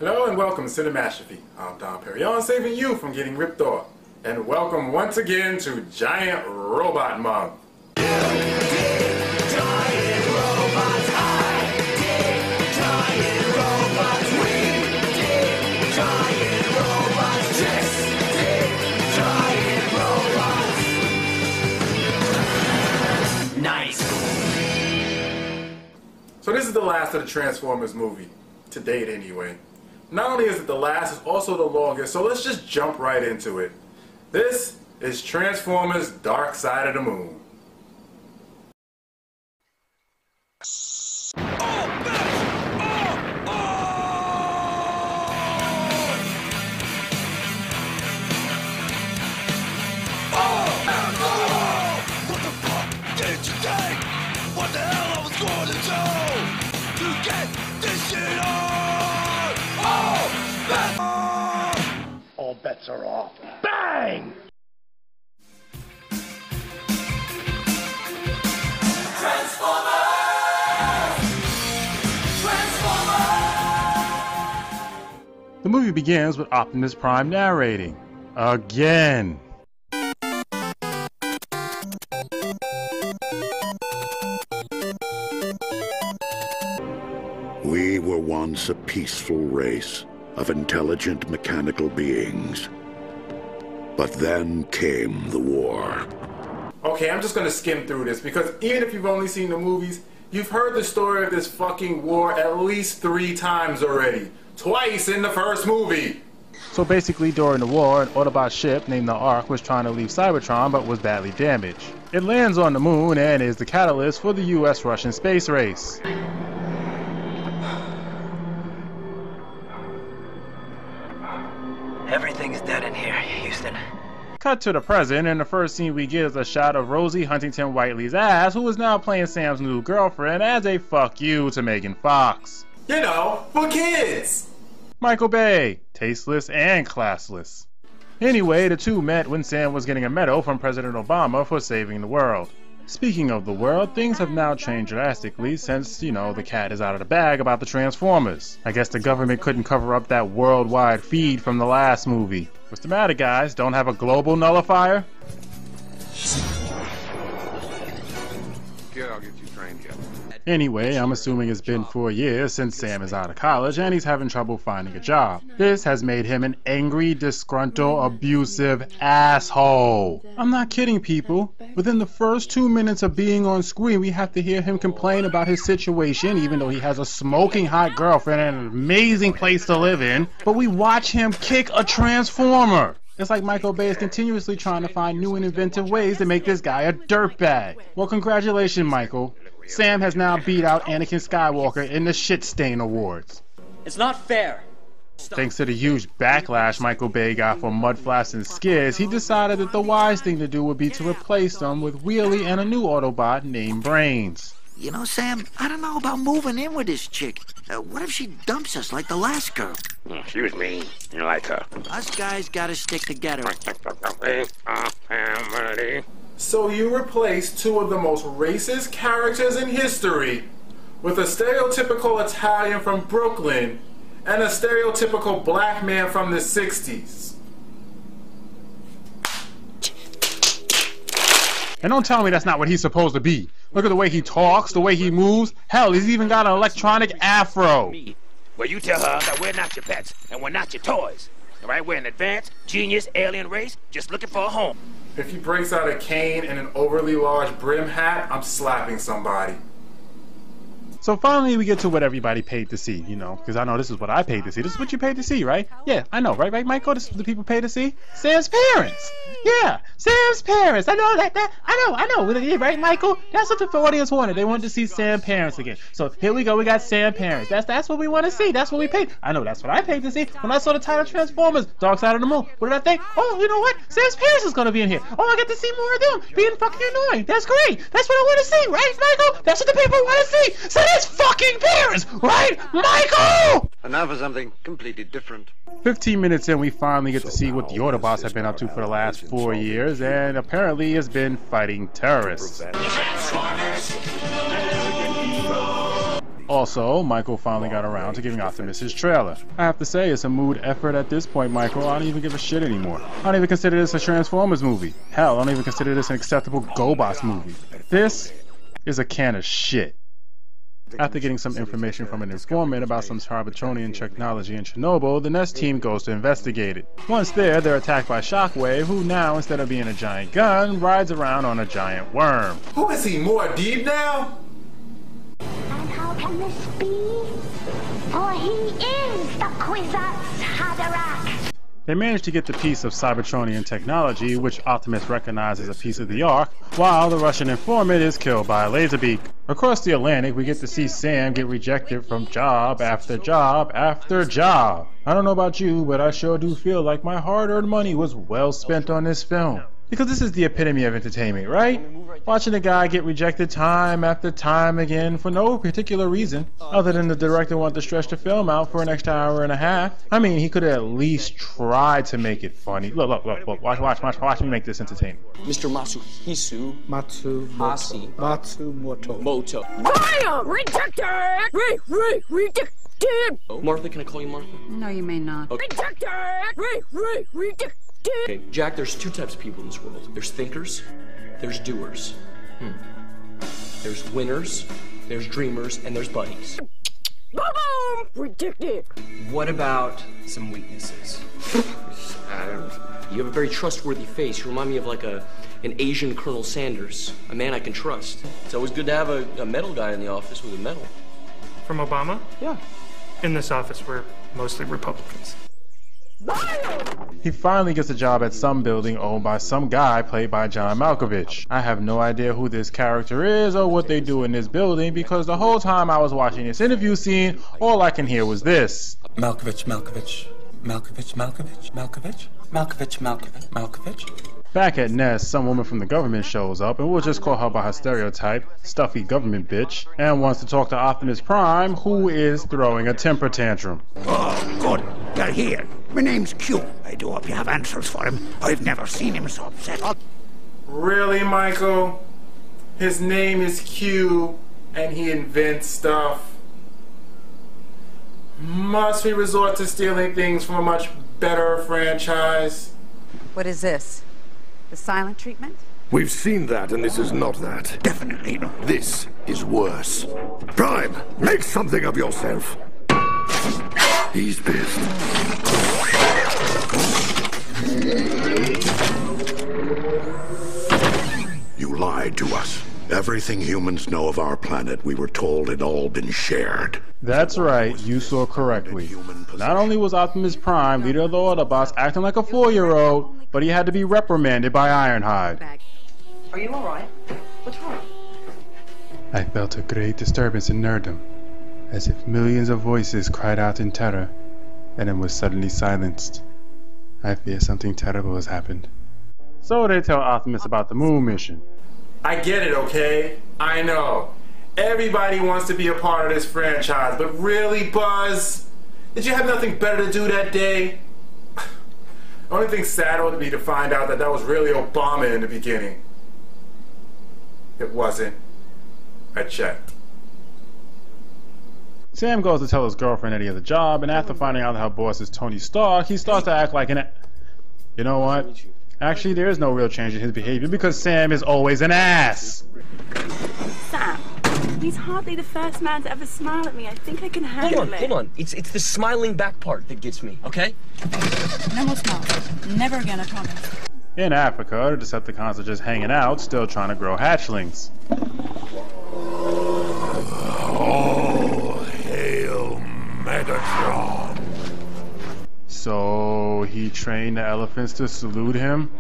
Hello and welcome to Cinematography. I'm Perignon, saving you from getting ripped off. And welcome once again to Giant Robot Month. Giant robots, I dig giant robots, we dig giant robots, just dig giant robots. Nice. So this is the last of the Transformers movie, to date anyway. Not only is it the last, it's also the longest, so let's just jump right into it. This is Transformers Dark Side of the Moon. What the fuck did you think? What the hell I was going to do? To get this shit on! All bets are off. Bang! The movie begins with Optimus Prime narrating. Again. We were once a peaceful race of intelligent mechanical beings. But then came the war. Okay, I'm just gonna skim through this because even if you've only seen the movies, you've heard the story of this fucking war at least 3 times already. Twice in the first movie. So basically during the war, an Autobot ship named the Ark was trying to leave Cybertron but was badly damaged. It lands on the moon and is the catalyst for the US-Russian space race. Everything's dead in here, Houston. Cut to the present, and the first scene we get is a shot of Rosie Huntington Whiteley's ass, who is now playing Sam's new girlfriend as a fuck you to Megan Fox. You know, for kids! Michael Bay, tasteless and classless. Anyway, the two met when Sam was getting a medal from President Obama for saving the world. Speaking of the world, things have now changed drastically since, you know, the cat is out of the bag about the Transformers. I guess the government couldn't cover up that worldwide feed from the last movie. What's the matter, guys? Don't have a global nullifier? Kid, I'll get you trained yet. Anyway, I'm assuming it's been 4 years since Sam is out of college and he's having trouble finding a job. This has made him an angry, disgruntled, abusive asshole. I'm not kidding, people. Within the first 2 minutes of being on screen, we have to hear him complain about his situation, even though he has a smoking hot girlfriend and an amazing place to live in. But we watch him kick a Transformer. It's like Michael Bay is continuously trying to find new and inventive ways to make this guy a dirtbag. Well, congratulations, Michael. Sam has now beat out Anakin Skywalker in the Shit Stain Awards. It's not fair. Thanks to the huge backlash Michael Bay got for mudflaps and skids, he decided that the wise thing to do would be to replace them with Wheelie and a new Autobot named Brains. You know, Sam, I don't know about moving in with this chick. What if she dumps us like the last girl? She was mean. You like her. Us guys gotta stick together. So you replace 2 of the most racist characters in history with a stereotypical Italian from Brooklyn and a stereotypical black man from the 60s. And don't tell me that's not what he's supposed to be. Look at the way he talks, the way he moves. Hell, he's even got an electronic afro. Well, you tell her that we're not your pets and we're not your toys. All right, we're an advanced, genius alien race just looking for a home. If he breaks out a cane and an overly large brim hat, I'm slapping somebody. So finally we get to what everybody paid to see, you know, because I know this is what I paid to see. This is what you paid to see, right? Yeah, I know, right, Michael? This is what the people paid to see? Sam's parents! Yeah, Sam's parents! I know I know, right, Michael? That's what the audience wanted. They wanted to see Sam's parents again. So here we go, we got Sam's parents. That's what we want to see. That's what we paid. I know, that's what I paid to see. When I saw the title Transformers, Dark Side of the Moon, what did I think? Oh, you know what? Sam's parents is gonna be in here. Oh, I get to see more of them being fucking annoying. That's great. That's what I want to see, right, Michael? That's what the people want to see. So his fucking parents, right, Michael? And now for something completely different. 15 minutes in, we finally get to see what the Autobots have been up to for the last 4 years, and apparently has been fighting terrorists. Also, Michael finally got around to giving Optimus his trailer. I have to say, it's a mood effort at this point, Michael. I don't even give a shit anymore. I don't even consider this a Transformers movie. Hell, I don't even consider this an acceptable GoBots movie. This is a can of shit. After getting some information from an informant about some Cybertronian technology in Chernobyl, the NEST team goes to investigate it. Once there, they're attacked by Shockwave, who now, instead of being a giant gun, rides around on a giant worm. Who is he, more deep now? And how can this be? For he is the Kwisatz Haderach. They manage to get the piece of Cybertronian technology, which Optimus recognizes as a piece of the Ark, while the Russian informant is killed by a laser beak. Across the Atlantic, we get to see Sam get rejected from job after job after job. I don't know about you, but I sure do feel like my hard-earned money was well spent on this film. Because this is the epitome of entertainment, right? Watching a guy get rejected time after time again for no particular reason, other than the director wanted to stretch the film out for an extra hour and a half. I mean, he could have at least tried to make it funny. Look, watch me make this entertaining. Mr. Matsumoto. Bam! Rejected! Rejected! Martha, can I call you Martha? No, you may not. Okay. Rejected! Rejected! Okay, Jack, there's two types of people in this world. There's thinkers, there's doers. There's winners, there's dreamers, and there's buddies. Boom! Rejected! What about some weaknesses? You have a very trustworthy face. You remind me of like an Asian Colonel Sanders, a man I can trust. It's always good to have a medal guy in the office with a medal. From Obama? Yeah. In this office, we're mostly Republicans. He finally gets a job at some building owned by some guy played by John Malkovich. I have no idea who this character is or what they do in this building because the whole time I was watching this interview scene, all I can hear was this. Malkovich. Back at Nest, some woman from the government shows up, and we'll just call her by her stereotype, stuffy government bitch, and wants to talk to Optimus Prime, who is throwing a temper tantrum. Oh, good. They're here. My name's Q. I do hope you have answers for him. I've never seen him so upset. Really, Michael? His name is Q, and he invents stuff. Must we resort to stealing things from a much better franchise? What is this? The silent treatment? We've seen that, and this is not that. Definitely not. This is worse. Prime, make something of yourself. He's pissed. You lied to us. Everything humans know of our planet, we were told had all been shared. That's right, you saw correctly. Not only was Optimus Prime, leader of the Autobots, acting like a 4-year-old, but he had to be reprimanded by Ironhide. Are you alright? What's wrong? I felt a great disturbance in nerddom, as if millions of voices cried out in terror, and then was suddenly silenced. I fear something terrible has happened. So they tell Optimus about the moon mission. I get it, okay? I know. Everybody wants to be a part of this franchise, but really, Buzz? Did you have nothing better to do that day? The only thing sad would be to find out that that was really Obama in the beginning. It wasn't. I checked. Sam goes to tell his girlfriend that he has a job, and after finding out that her boss is Tony Stark, he starts to act like an... You know what? Actually, there is no real change in his behavior because Sam is always an ass. Sam, he's hardly the first man to ever smile at me. I think I can handle it. Hold on. It's the smiling back part that gets me, okay? No more smiles. Never again, I promise. In Africa, the Decepticons are just hanging out, still trying to grow hatchlings. Oh, hail Megatron. So he trained the elephants to salute him.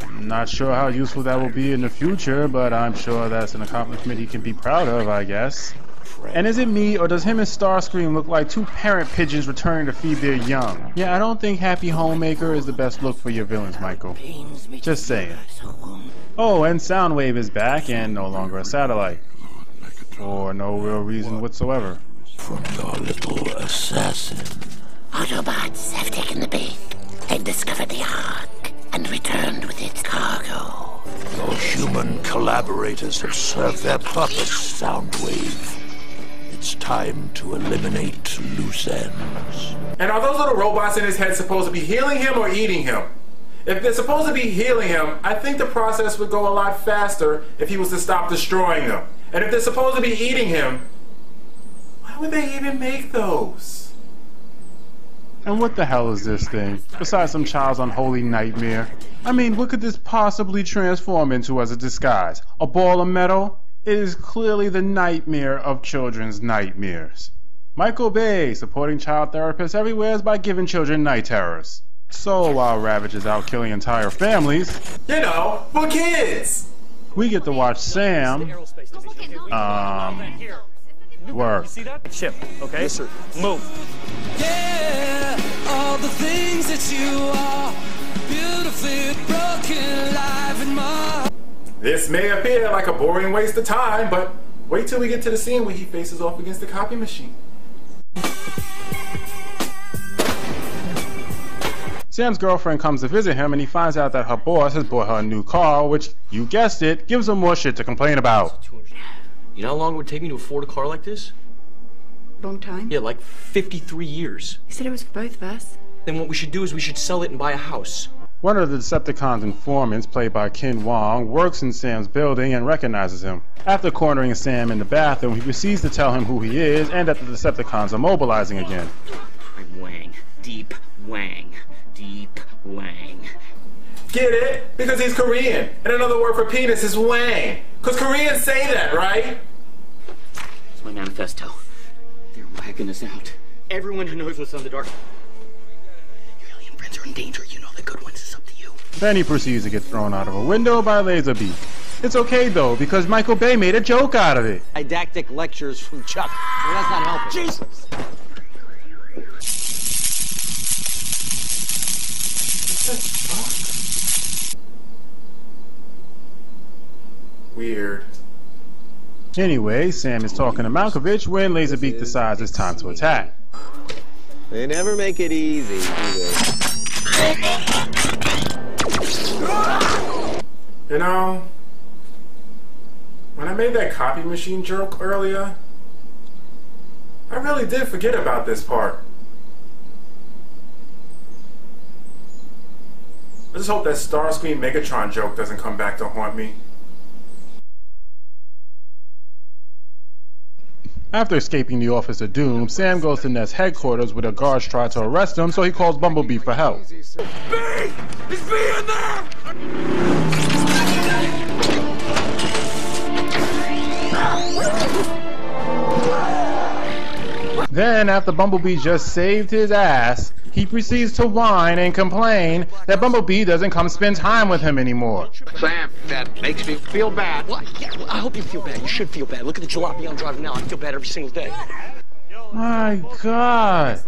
I'm not sure how useful that will be in the future, but I'm sure that's an accomplishment he can be proud of, I guess. And is it me, or does him and Starscream look like two parent pigeons returning to feed their young? Yeah, I don't think Happy Homemaker is the best look for your villains, Michael. Just saying. Oh, and Soundwave is back and no longer a satellite. For no real reason whatsoever. From your little assassin. Autobots have taken the bait and discovered the Ark and returned with its cargo. Your human collaborators have served their purpose, Soundwave. It's time to eliminate loose ends. And are those little robots in his head supposed to be healing him or eating him? If they're supposed to be healing him, I think the process would go a lot faster if he was to stop destroying them. And if they're supposed to be eating him, why would they even make those? And what the hell is this thing, besides some child's unholy nightmare? I mean, what could this possibly transform into as a disguise? A ball of metal? It is clearly the nightmare of children's nightmares. Michael Bay, supporting child therapists everywhere by giving children night terrors. So while Ravage is out killing entire families, you know, for kids, we get to watch Sam, work. See that? Chip, okay? Yes, sir. Move. Yeah, all the things that you are, beautifully broken, alive and more. This may appear like a boring waste of time, but wait till we get to the scene where he faces off against the copy machine. Sam's girlfriend comes to visit him and he finds out that her boss has bought her a new car, which, you guessed it, gives him more shit to complain about. You know how long it would take me to afford a car like this? Long time? Yeah, like 53 years. You said it was for both of us. Then what we should do is we should sell it and buy a house. One of the Decepticons' informants, played by Ken Wong, works in Sam's building and recognizes him. After cornering Sam in the bathroom, he proceeds to tell him who he is and that the Decepticons are mobilizing again. I'm Wang. Deep Wang. Deep Wang. Get it? Because he's Korean. And another word for penis is Wang. Because Koreans say that, right? It's my manifesto. They're wagging us out. Everyone who knows what's on the dark. Your alien friends are in danger. You know the good ones. It's up to you. Then he proceeds to get thrown out of a window by Laserbeak. It's okay though, because Michael Bay made a joke out of it. Didactic lectures from Chuck. Well, that's not helping. Jesus! Weird. Anyway, Sam is talking to Malkovich when Laserbeak decides it's time to attack. They never make it easy, do they? You know, when I made that copy machine joke earlier, I really did forget about this part. I just hope that Starscream Megatron joke doesn't come back to haunt me. After escaping the Office of Doom, Sam goes to Ness headquarters where the guards try to arrest him, so he calls Bumblebee for help. B! Is B in there? Then, after Bumblebee just saved his ass, he proceeds to whine and complain that Bumblebee doesn't come spend time with him anymore. Sam, that makes me feel bad. Well, yeah, well, I hope you feel bad. You should feel bad. Look at the jalopy I'm driving now. I feel bad every single day. My God,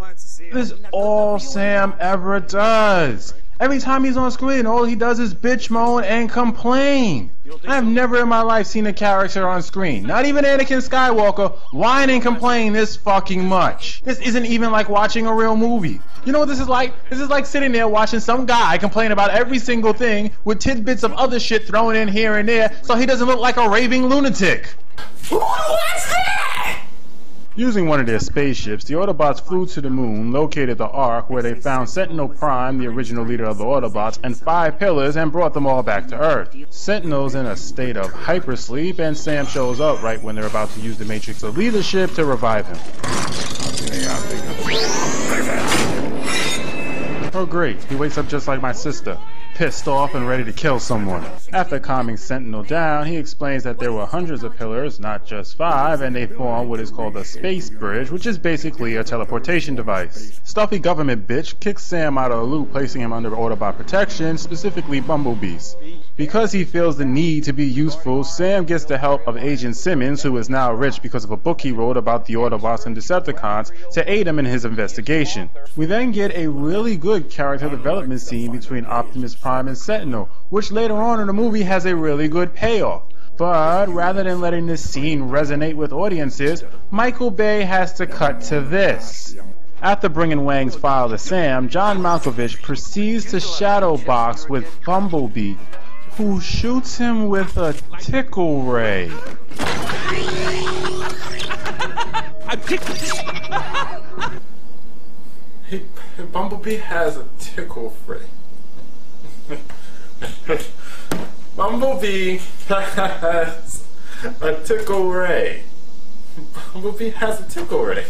this is all Sam ever does. Every time he's on screen, all he does is bitch moan and complain. I've never in my life seen a character on screen, not even Anakin Skywalker, whine and complain this fucking much. This isn't even like watching a real movie. You know what this is like? This is like sitting there watching some guy complain about every single thing with tidbits of other shit thrown in here and there so he doesn't look like a raving lunatic. What's that? Using one of their spaceships, the Autobots flew to the moon, located the Ark, where they found Sentinel Prime, the original leader of the Autobots, and 5 pillars, and brought them all back to Earth. Sentinel's in a state of hypersleep, and Sam shows up right when they're about to use the Matrix of Leadership to revive him. Oh great, he wakes up just like my sister, pissed off and ready to kill someone. After calming Sentinel down, he explains that there were hundreds of pillars, not just 5, and they form what is called a space bridge, which is basically a teleportation device. Stuffy government bitch kicks Sam out of the loop, placing him under Autobot protection, specifically Bumblebee's. Because he feels the need to be useful, Sam gets the help of Agent Simmons, who is now rich because of a book he wrote about the Autobots and Decepticons, to aid him in his investigation. We then get a really good character development scene between Optimus Prime and Sentinel, which later on in the movie has a really good payoff. But rather than letting this scene resonate with audiences, Michael Bay has to cut to this. After bringing Wang's file to Sam, John Malkovich proceeds to shadow box with Bumblebee, who shoots him with a tickle ray. I I'm Bumblebee has a tickle free. Bumblebee has a tickle ray. Bumblebee has a tickle ray.